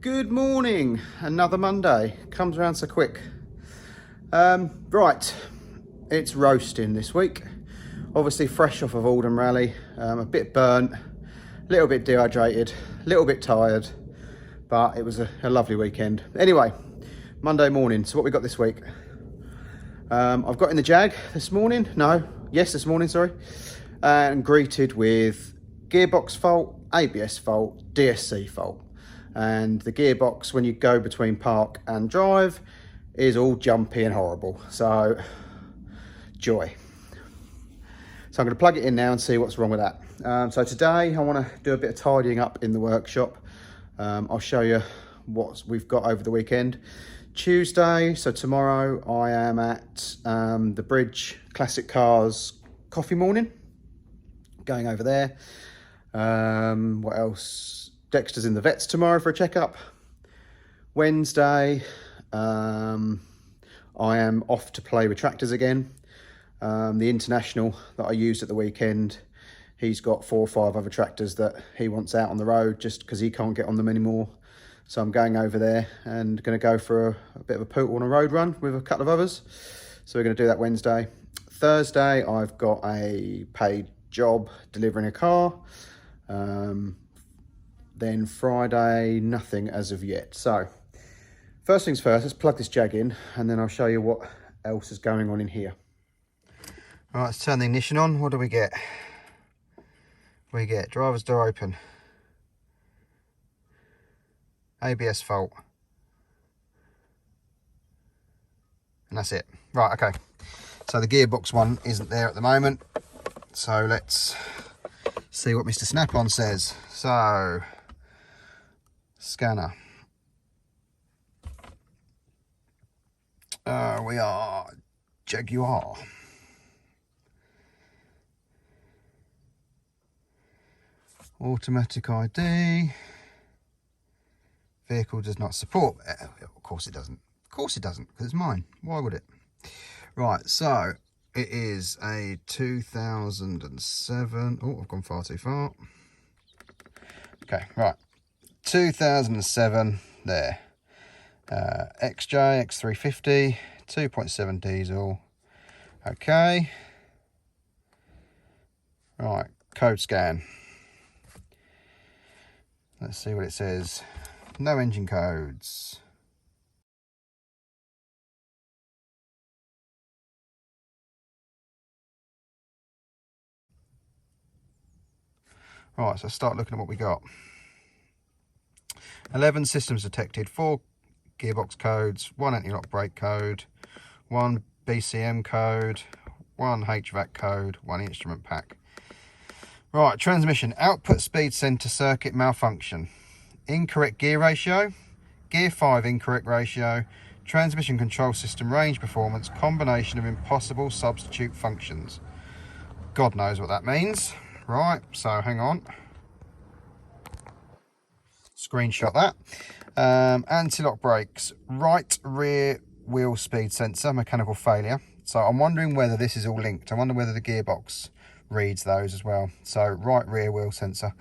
Good morning. Another Monday comes around so quick. Right, it's roasting this week. Obviously fresh off of Alden Rally, a bit burnt, a little bit dehydrated, a little bit tired, but it was a lovely weekend. Anyway, Monday morning. So what we got this week? I've got in the Jag this morning. This morning, sorry, and greeted with gearbox fault, ABS fault, DSC fault. And the gearbox, when you go between park and drive, is all jumpy and horrible. So, joy. So I'm going to plug it in now and see what's wrong with that. So today I want to do a bit of tidying up in the workshop. I'll show you what we've got over the weekend. Tuesday, so tomorrow, I am at the Bridge Classic Cars coffee morning. Going over there. What else? Dexter's in the vets tomorrow for a checkup. Wednesday, I am off to play with tractors again. The International that I used at the weekend, he's got 4 or 5 other tractors that he wants out on the road just because he can't get on them anymore. So I'm going over there and going to go for a bit of a poot on a road run with a couple of others. So we're going to do that Wednesday. Thursday, I've got a paid job delivering a car. Then Friday, nothing as of yet. So first things first, let's plug this Jag in and then I'll show you what else is going on in here. All right, let's turn the ignition on. What do we get? We get driver's door open. ABS fault. And that's it. Right, okay. So the gearbox one isn't there at the moment. So let's see what Mr. Snap-on says. So, scanner. We are Jaguar. Automatic ID. Vehicle does not support. Of course it doesn't. Of course it doesn't, because it's mine. Why would it? Right, so it is a 2007. Oh, I've gone far too far. Okay, right. 2007 there. XJ X350, 2.7 diesel. Okay. Right, code scan. Let's see what it says. No engine codes. Right, so start looking at what we got. 11 systems detected, 4 gearbox codes, 1 anti-lock brake code, 1 BCM code, 1 HVAC code, 1 instrument pack. Right, transmission, output speed center circuit malfunction, incorrect gear ratio, gear 5 incorrect ratio, transmission control system range performance, combination of impossible substitute functions. God knows what that means. Right, so hang on. Screenshot that. Anti-lock brakes, right rear wheel speed sensor, mechanical failure. So I'm wondering whether this is all linked. I wonder whether the gearbox reads those as well. So right rear wheel sensor.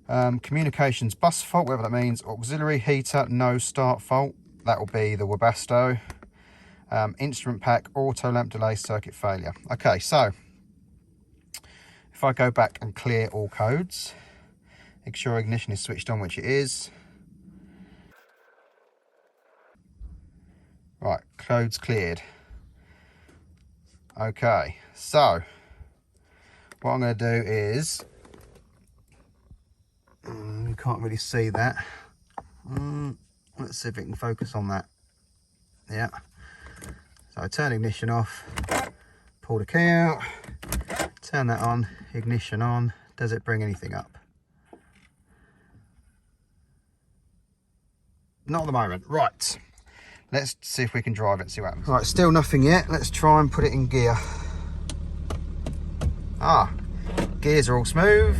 Communications bus fault, whatever that means. Auxiliary heater, no start fault. That will be the Webasto. Instrument pack, auto lamp delay, circuit failure. Okay, so if I go back and clear all codes, make sure ignition is switched on, which it is. Right, codes cleared. Okay, so what I'm going to do is, you can't really see that. Let's see if it can focus on that. Yeah. So I turn ignition off, pull the key out, turn that on, ignition on. Does it bring anything up? Not at the moment. Right. Let's see if we can drive it and see what happens. Right, still nothing yet. Let's try and put it in gear. Ah, gears are all smooth.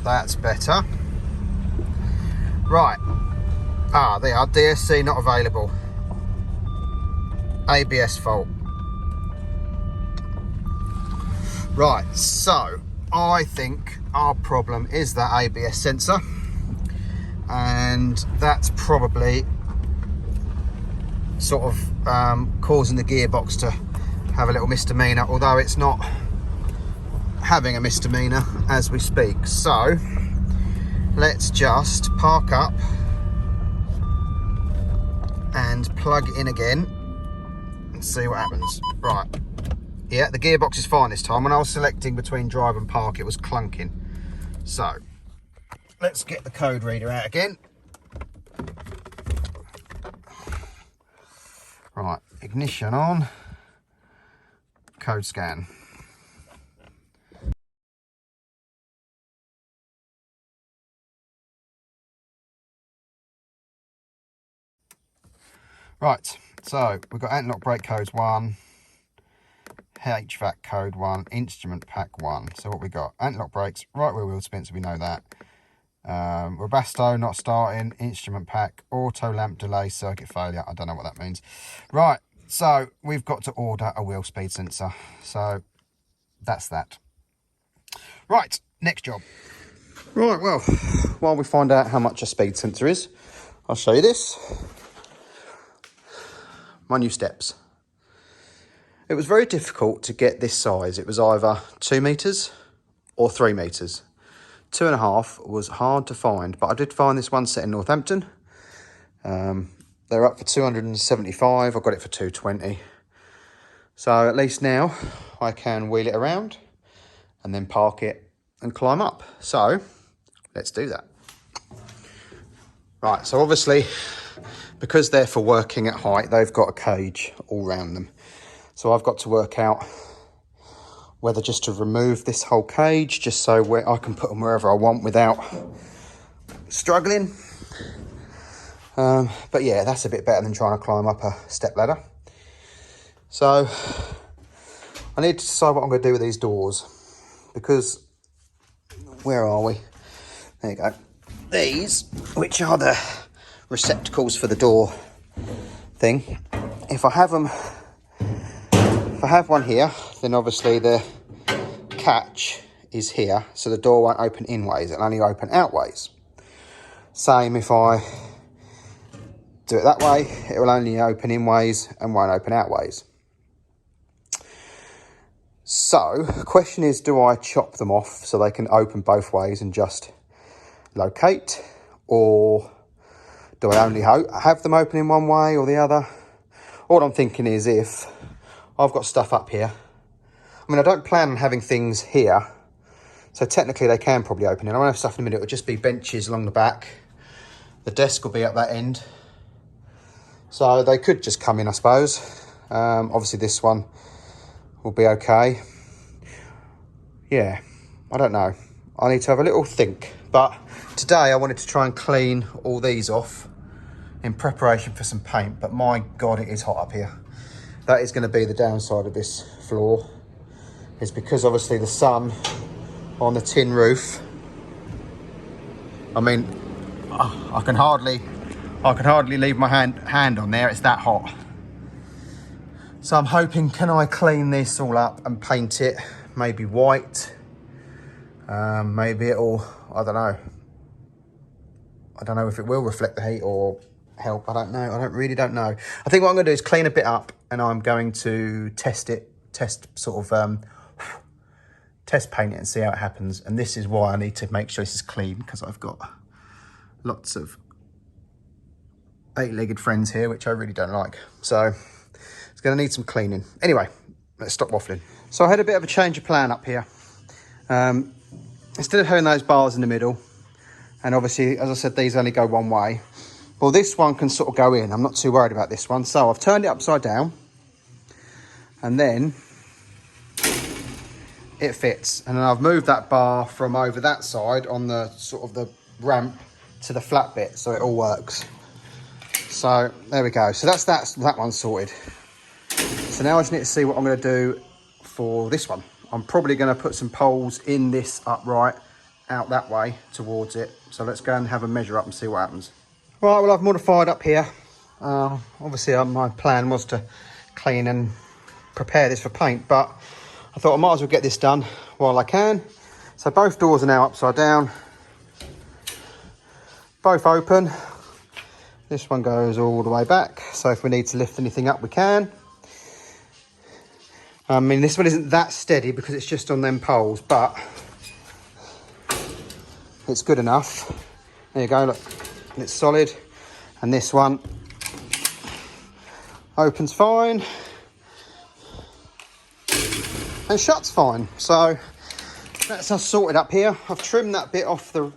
That's better. Right. Ah, they are. DSC not available. ABS fault. Right, so I think our problem is that ABS sensor. and that's probably sort of causing the gearbox to have a little misdemeanor, although it's not having a misdemeanor as we speak. So let's just park up and plug in again and see what happens. Right, yeah, the gearbox is fine this time. When I was selecting between drive and park, it was clunking. So let's get the code reader out again. Right, ignition on, code scan. Right, so we've got anti-lock brake codes 1, HVAC code 1, instrument pack 1. So what we got? Anti-lock brakes, right wheel spin, so we know that. Robusto not starting, instrument pack, auto lamp delay, circuit failure. I don't know what that means. Right, so we've got to order a wheel speed sensor. So that's that. Right, next job. Right, well, while we find out how much a speed sensor is, I'll show you this. My new steps. It was very difficult to get this size. It was either 2 meters or 3 meters. 2.5 was hard to find, but I did find this one set in Northampton. They're up for 275. I got it for 220. So at least now I can wheel it around and then park it and climb up. So let's do that. Right, so obviously, because they're for working at height, they've got a cage all around them. So I've got to work out whether just to remove this whole cage, just so where I can put them wherever I want without struggling. But yeah, that's a bit better than trying to climb up a step ladder. So I need to decide what I'm going to do with these doors, because where are we? There you go. These, which are the receptacles for the door thing. If I have one here, then obviously the catch is here, so the door won't open in ways, it'll only open out ways. Same if I do it that way, it will only open in ways and won't open out ways. So the question is, do I chop them off so they can open both ways and just locate, or do I only have them open in one way or the other? All I'm thinking is, if I've got stuff up here, I mean, I don't plan on having things here, so technically they can probably open it. I won't have stuff in the middle, it'll just be benches along the back. The desk will be at that end. So they could just come in, I suppose. Obviously this one will be okay. Yeah, I don't know. I need to have a little think. But today I wanted to try and clean all these off in preparation for some paint. But my God, it is hot up here. That is going to be the downside of this floor. Is because obviously the sun on the tin roof. I mean, I can hardly leave my hand on there. It's that hot. So I'm hoping, can I clean this all up and paint it? Maybe white. Maybe it'll, I don't know. I don't know if it will reflect the heat or help. I don't know. I really don't know. I think what I'm going to do is clean a bit up, and I'm going to test paint it and see how it happens. And this is why I need to make sure this is clean, because I've got lots of 8-legged friends here, which I really don't like. So it's going to need some cleaning. Anyway, let's stop waffling. So I had a bit of a change of plan up here. Instead of having those bars in the middle, and obviously, as I said, these only go one way. Well, this one can sort of go in. I'm not too worried about this one. So I've turned it upside down, and then it fits. And then I've moved that bar from over that side on the sort of the ramp to the flat bit, so it all works. So there we go. So that's that one sorted. So now I just need to see what I'm going to do for this one. I'm probably going to put some poles in this upright out that way towards it. So let's go and have a measure up and see what happens. Right, well, I've modified up here. Obviously my plan was to clean and prepare this for paint, but I thought I might as well get this done while I can. So both doors are now upside down. both open. This one goes all the way back, so if we need to lift anything up, we can. I mean, this one isn't that steady because it's just on them poles, but it's good enough. There you go, look, it's solid. And this one opens fine and shuts fine. So that's us sorted up here. I've trimmed that bit off the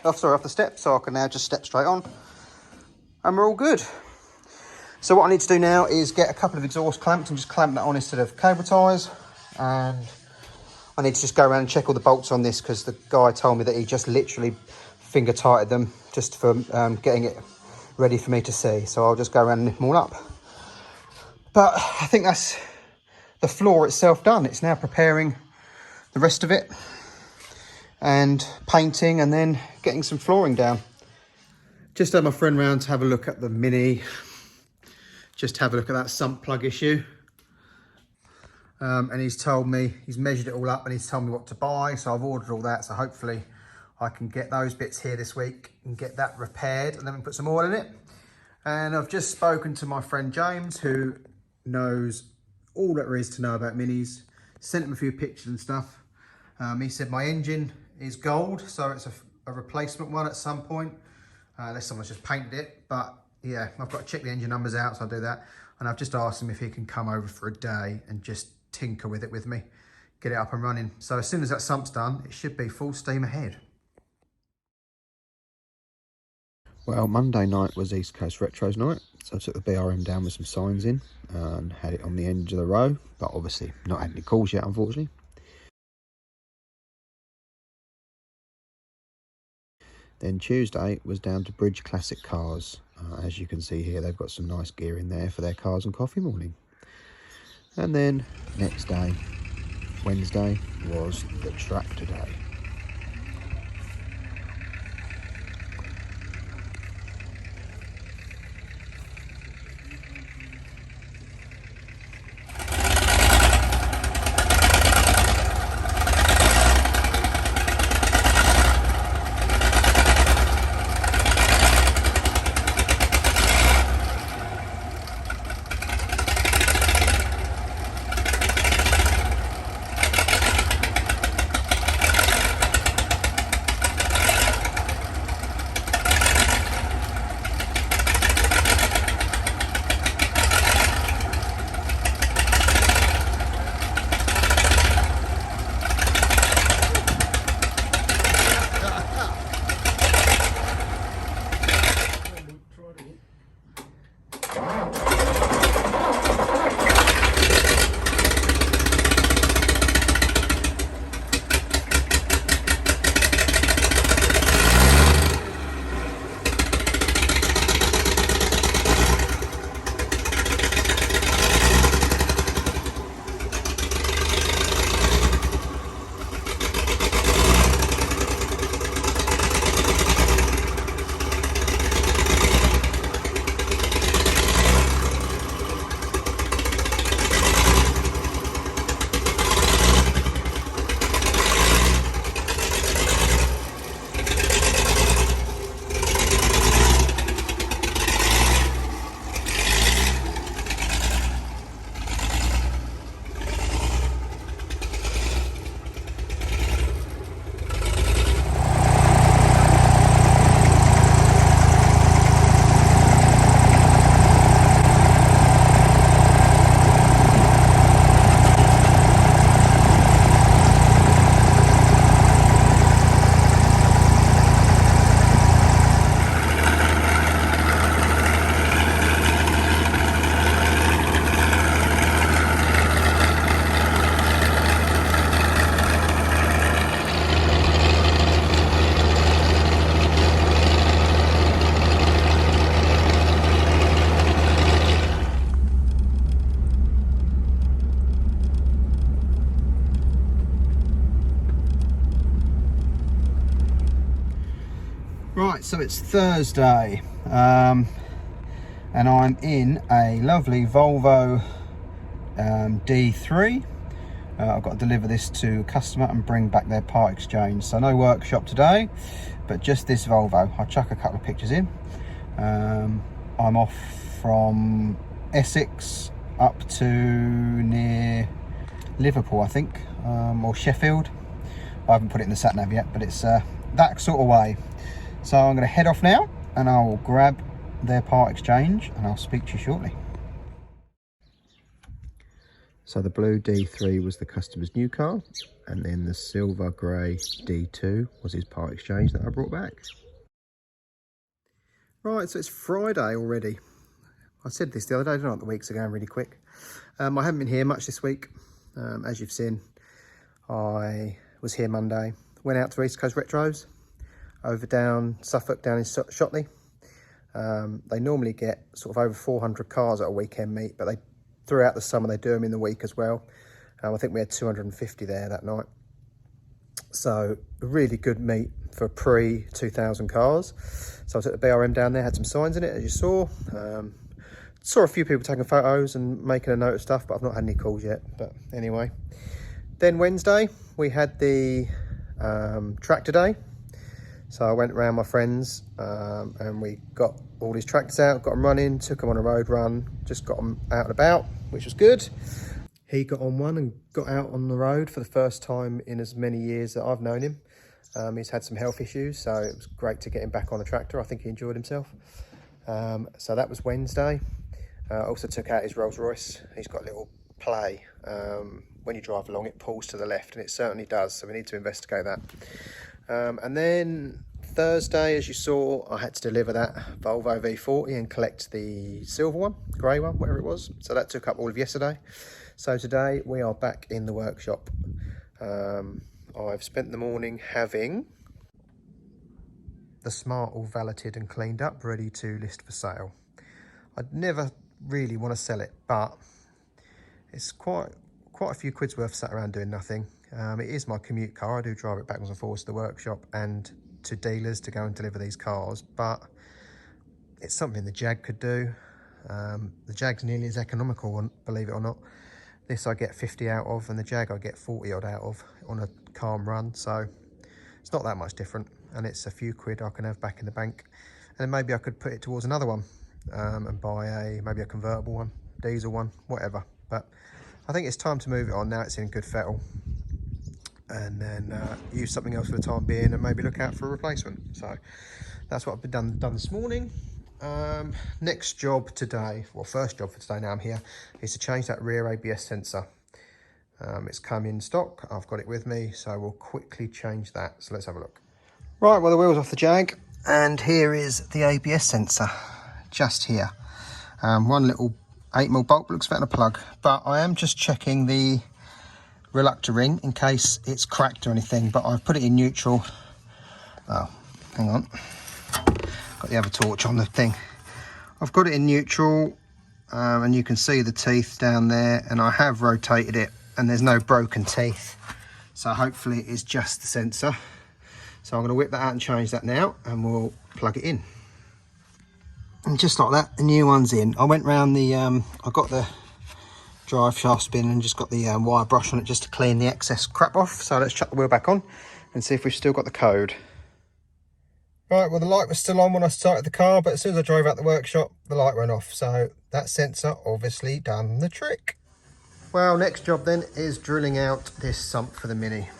off the step, so I can now just step straight on. And we're all good. So what I need to do now is get a couple of exhaust clamps and just clamp that on instead of cable ties. And I need to just go around and check all the bolts on this because the guy told me that he just literally finger tightened them just for getting it ready for me to see. So I'll just go around and nip them all up. But I think that's the floor itself done. It's now preparing the rest of it and painting and then getting some flooring down. Just had my friend round to have a look at the Mini, just have a look at that sump plug issue. And he's told me, he's measured it all up and he's told me what to buy. So I've ordered all that. So hopefully I can get those bits here this week and get that repaired and then we can put some oil in it. And I've just spoken to my friend James, who knows all there is to know about Minis. Sent him a few pictures and stuff. He said my engine is gold, so it's a replacement one at some point. Unless someone's just painted it, but yeah, I've got to check the engine numbers out, so I'll do that. And I've just asked him if he can come over for a day and just tinker with it with me, get it up and running. So as soon as that sump's done, it should be full steam ahead. Well, Monday night was East Coast Retros night, so I took the BRM down with some signs in and had it on the edge of the row, but obviously not had any calls yet, unfortunately. Then Tuesday was down to Bridge Classic Cars. As you can see here, they've got some nice gear in there for their cars and coffee morning. And then next day, Wednesday, was the tractor day. Right, so it's Thursday, and I'm in a lovely Volvo D3 I've got to deliver this to a customer and bring back their part exchange. So no workshop today, but just this Volvo. I'll chuck a couple of pictures in. I'm off from Essex up to near Liverpool, I think, or Sheffield. I haven't put it in the sat nav yet, but it's that sort of way. So I'm going to head off now and I'll grab their part exchange and I'll speak to you shortly. So the blue D3 was the customer's new car, and then the silver grey D2 was his part exchange that I brought back. Right, so it's Friday already. I said this the other day, didn't I? The weeks are going really quick. I haven't been here much this week. As you've seen, I was here Monday, went out to East Coast Retros, over down Suffolk, down in Shotley. They normally get sort of over 400 cars at a weekend meet, but throughout the summer they do them in the week as well. I think we had 250 there that night. So a really good meet for pre-2000 cars. So I took the BRM down there, had some signs in it, as you saw. Saw a few people taking photos and making a note of stuff, but I've not had any calls yet. But anyway, then Wednesday we had the tractor day. So I went around my friends and we got all these tractors out, got them running, took them on a road run, just got them out and about, which was good. He got on one and got out on the road for the first time in as many years that I've known him. He's had some health issues, so it was great to get him back on the tractor. I think he enjoyed himself. So that was Wednesday. Also took out his Rolls Royce. He's got a little play. When you drive along, it pulls to the left, and it certainly does, so we need to investigate that. And then Thursday, as you saw, I had to deliver that Volvo V40 and collect the silver one, grey one, whatever it was. So that took up all of yesterday. So today we are back in the workshop. I've spent the morning having the Smart all valeted and cleaned up, ready to list for sale. I'd never really want to sell it, but it's quite a few quid's worth sat around doing nothing. It is my commute car. I do drive it backwards and forwards to the workshop and to dealers to go and deliver these cars, but it's something the Jag could do. The Jag's nearly as economical, believe it or not. This I get 50 out of, and the Jag I get 40 odd out of on a calm run, so it's not that much different, and it's a few quid I can have back in the bank, and then maybe I could put it towards another one and buy maybe a convertible one, diesel one, whatever. But I think it's time to move it on now. It's in good fettle, and then use something else for the time being, and maybe look out for a replacement. So that's what I've done this morning. Next job today, well, first job for today now I'm here, is to change that rear ABS sensor. It's come in stock, I've got it with me, so we'll quickly change that. So let's have a look. Right, well, the wheel's off the Jag, and here is the ABS sensor, just here. One little 8mm bolt, looks better than a plug, but I am just checking the reluctor ring in case it's cracked or anything, but I've put it in neutral. Oh, hang on, got the other torch on the thing. I've got it in neutral, and you can see the teeth down there, and I have rotated it and there's no broken teeth, so hopefully it's just the sensor. So I'm going to whip that out and change that now, and we'll plug it in. And just like that, the new one's in. I went round the I got the drive shaft spin and just got the wire brush on it just to clean the excess crap off. So let's chuck the wheel back on and see if we've still got the code. Right, well, the light was still on when I started the car, but as soon as I drove out the workshop, the light went off. So that sensor obviously done the trick. Well, next job then is drilling out this sump for the Mini.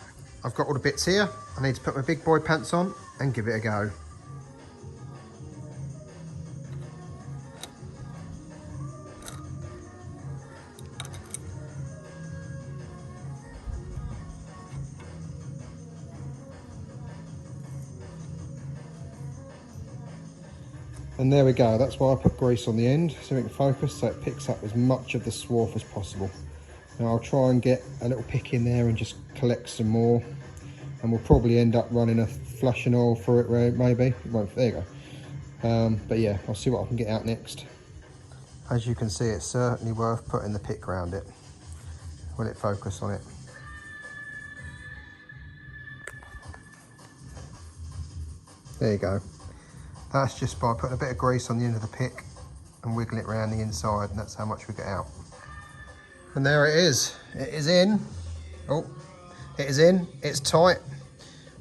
I've got all the bits here. I need to put my big boy pants on and give it a go. And there we go, that's why I put grease on the end, so it can focus, so it picks up as much of the swarf as possible. Now I'll try and get a little pick in there and just collect some more, and we'll probably end up running a flushing oil for it, maybe. It won't, there you go. But yeah, I'll see what I can get out next. As you can see, it's certainly worth putting the pick around it. Will it focus on it? There you go. That's just by putting a bit of grease on the end of the pick and wiggle it around the inside, and that's how much we get out. And there it is in. Oh, it is in, it's tight.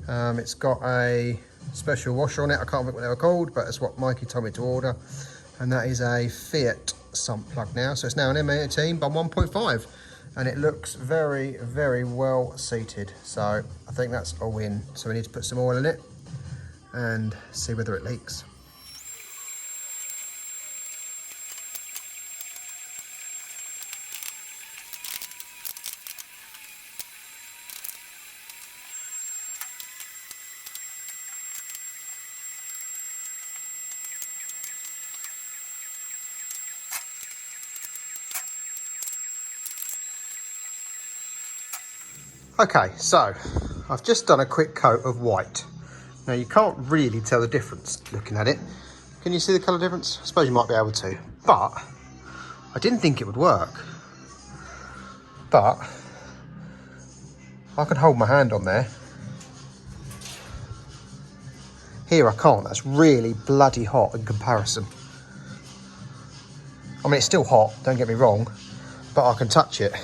It's got a special washer on it. I can't remember what they were called, but it's what Mikey told me to order. And that is a Fiat sump plug now. So it's now an M18 by 1.5. And it looks very, very well seated. So I think that's a win. So we need to put some oil in it and see whether it leaks. Okay, so I've just done a quick coat of white. Now you can't really tell the difference looking at it. Can you see the colour difference? I suppose you might be able to, but I didn't think it would work. But I can hold my hand on there. Here I can't, that's really bloody hot in comparison. I mean, it's still hot, don't get me wrong, but I can touch it.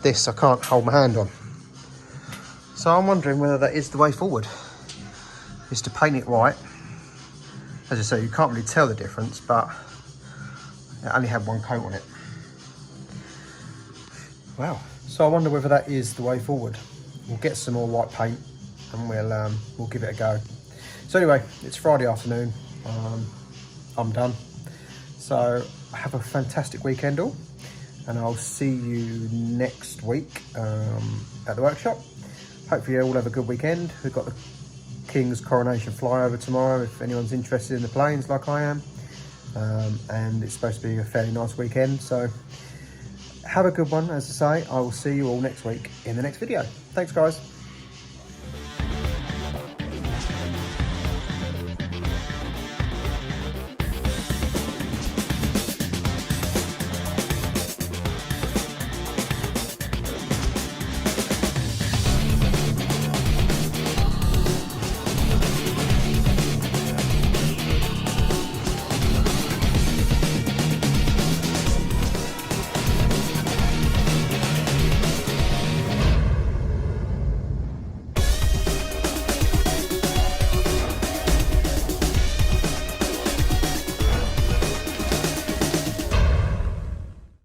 This I can't hold my hand on. So I'm wondering whether that is the way forward, is to paint it white. As I say, you can't really tell the difference, but it only had one coat on it. Wow. So I wonder whether that is the way forward. We'll get some more white paint and we'll give it a go. So anyway, it's Friday afternoon. I'm done. So have a fantastic weekend all. And I'll see you next week at the workshop. Hopefully you all have a good weekend. We've got the King's coronation flyover tomorrow if anyone's interested in the planes like I am. And it's supposed to be a fairly nice weekend. So have a good one, as I say. I will see you all next week in the next video. Thanks guys.